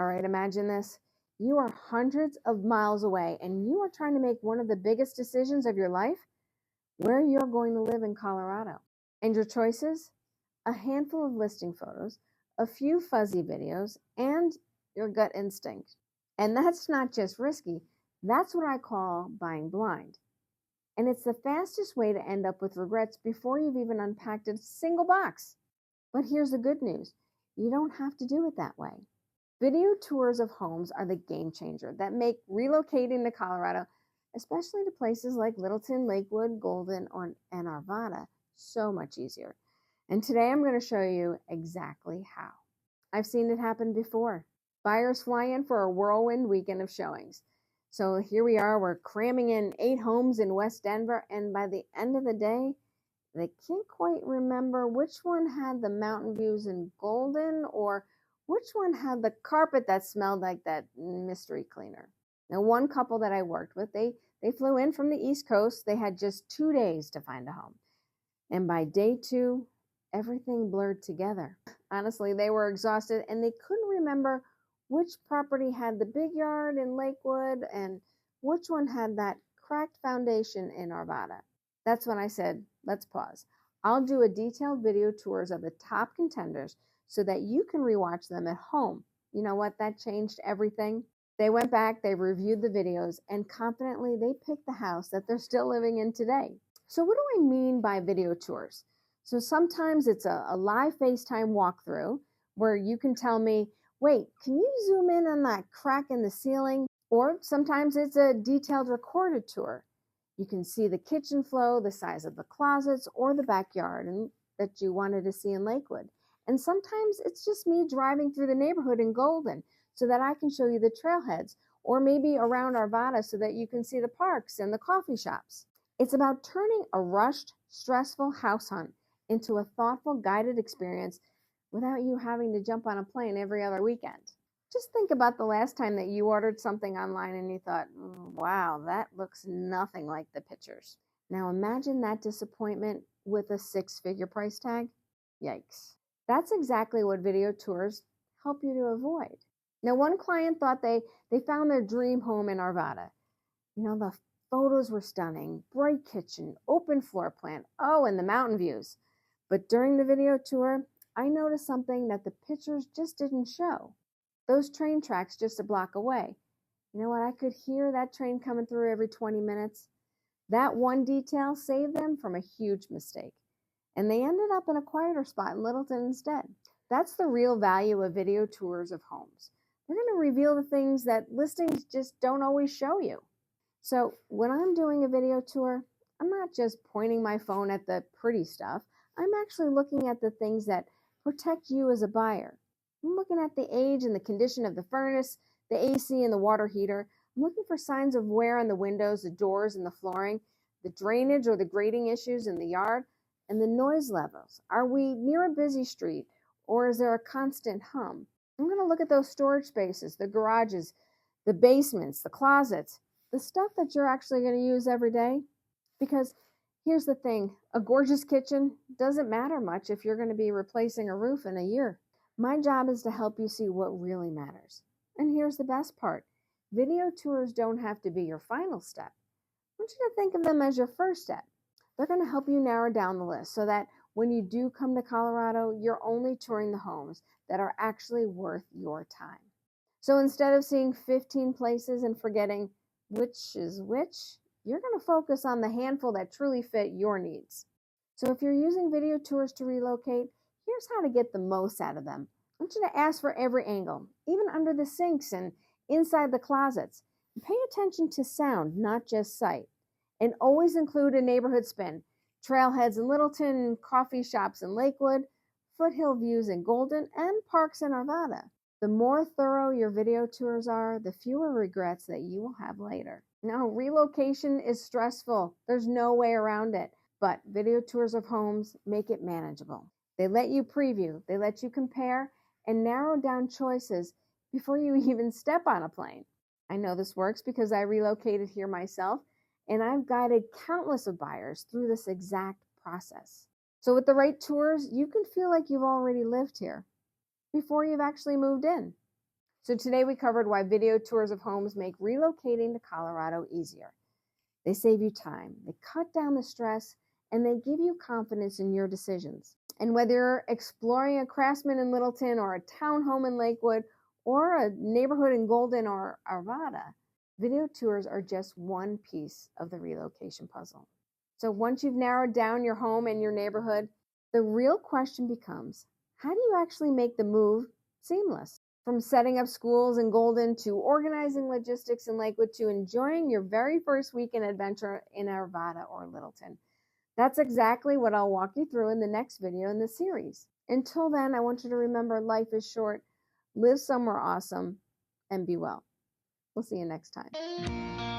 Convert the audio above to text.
All right, imagine this. You are hundreds of miles away and you are trying to make one of the biggest decisions of your life, where you're going to live in Colorado. And your choices? A handful of listing photos, a few fuzzy videos, and your gut instinct. And that's not just risky, that's what I call buying blind. And it's the fastest way to end up with regrets before you've even unpacked a single box. But here's the good news. You don't have to do it that way. Video tours of homes are the game changer that make relocating to Colorado, especially to places like Littleton, Lakewood, Golden, and Arvada, so much easier. And today I'm going to show you exactly how. I've seen it happen before. Buyers fly in for a whirlwind weekend of showings. So here we are, we're cramming in 8 homes in West Denver, and by the end of the day, they can't quite remember which one had the mountain views in Golden or which one had the carpet that smelled like that mystery cleaner. Now, one couple that I worked with, they flew in from the East Coast. They had just 2 days to find a home. And by day 2, everything blurred together. Honestly, they were exhausted and they couldn't remember which property had the big yard in Lakewood and which one had that cracked foundation in Arvada. That's when I said, let's pause. I'll do a detailed video tours of the top contenders so that you can rewatch them at home. You know what? That changed everything. They went back, they reviewed the videos, and confidently they picked the house that they're still living in today. So what do I mean by video tours? So sometimes it's a live FaceTime walkthrough where you can tell me, wait, can you zoom in on that crack in the ceiling? Or sometimes it's a detailed recorded tour. You can see the kitchen flow, the size of the closets, or the backyard that you wanted to see in Lakewood. And sometimes it's just me driving through the neighborhood in Golden so that I can show you the trailheads, or maybe around Arvada so that you can see the parks and the coffee shops. It's about turning a rushed, stressful house hunt into a thoughtful, guided experience without you having to jump on a plane every other weekend. Just think about the last time that you ordered something online and you thought, wow, that looks nothing like the pictures. Now imagine that disappointment with a 6-figure price tag. Yikes. That's exactly what video tours help you to avoid. Now, one client thought they found their dream home in Arvada. You know, the photos were stunning, bright kitchen, open floor plan, and the mountain views. But during the video tour, I noticed something that the pictures just didn't show. Those train tracks just a block away. You know what? I could hear that train coming through every 20 minutes. That one detail saved them from a huge mistake. And they ended up in a quieter spot in Littleton instead. That's the real value of video tours of homes. They're going to reveal the things that listings just don't always show you. So when I'm doing a video tour, I'm not just pointing my phone at the pretty stuff. I'm actually looking at the things that protect you as a buyer. I'm looking at the age and the condition of the furnace, the AC and the water heater. I'm looking for signs of wear on the windows, the doors, and the flooring, the drainage or the grading issues in the yard, and the noise levels. Are we near a busy street, or is there a constant hum? I'm going to look at those storage spaces, the garages, the basements, the closets, the stuff that you're actually going to use every day. Because here's the thing, a gorgeous kitchen doesn't matter much if you're going to be replacing a roof in a year. My job is to help you see what really matters. And here's the best part. Video tours don't have to be your final step. I want you to think of them as your first step. They're going to help you narrow down the list so that when you do come to Colorado, you're only touring the homes that are actually worth your time. So instead of seeing 15 places and forgetting which is which, you're going to focus on the handful that truly fit your needs. So if you're using video tours to relocate, here's how to get the most out of them. I want you to ask for every angle, even under the sinks and inside the closets. Pay attention to sound, not just sight. And always include a neighborhood spin. Trailheads in Littleton, coffee shops in Lakewood, foothill views in Golden, and parks in Arvada. The more thorough your video tours are, the fewer regrets that you will have later. Now, relocation is stressful. There's no way around it. But video tours of homes make it manageable. They let you preview, they let you compare, and narrow down choices before you even step on a plane. I know this works because I relocated here myself, and I've guided countless of buyers through this exact process. So with the right tours, you can feel like you've already lived here before you've actually moved in. So today we covered why video tours of homes make relocating to Colorado easier. They save you time, they cut down the stress, and they give you confidence in your decisions. And whether you're exploring a Craftsman in Littleton or a townhome in Lakewood or a neighborhood in Golden or Arvada, video tours are just one piece of the relocation puzzle. So once you've narrowed down your home and your neighborhood, the real question becomes, how do you actually make the move seamless? From setting up schools in Golden to organizing logistics in Lakewood to enjoying your very first weekend adventure in Arvada or Littleton. That's exactly what I'll walk you through in the next video in the series. Until then, I want you to remember life is short, live somewhere awesome, and be well. We'll see you next time.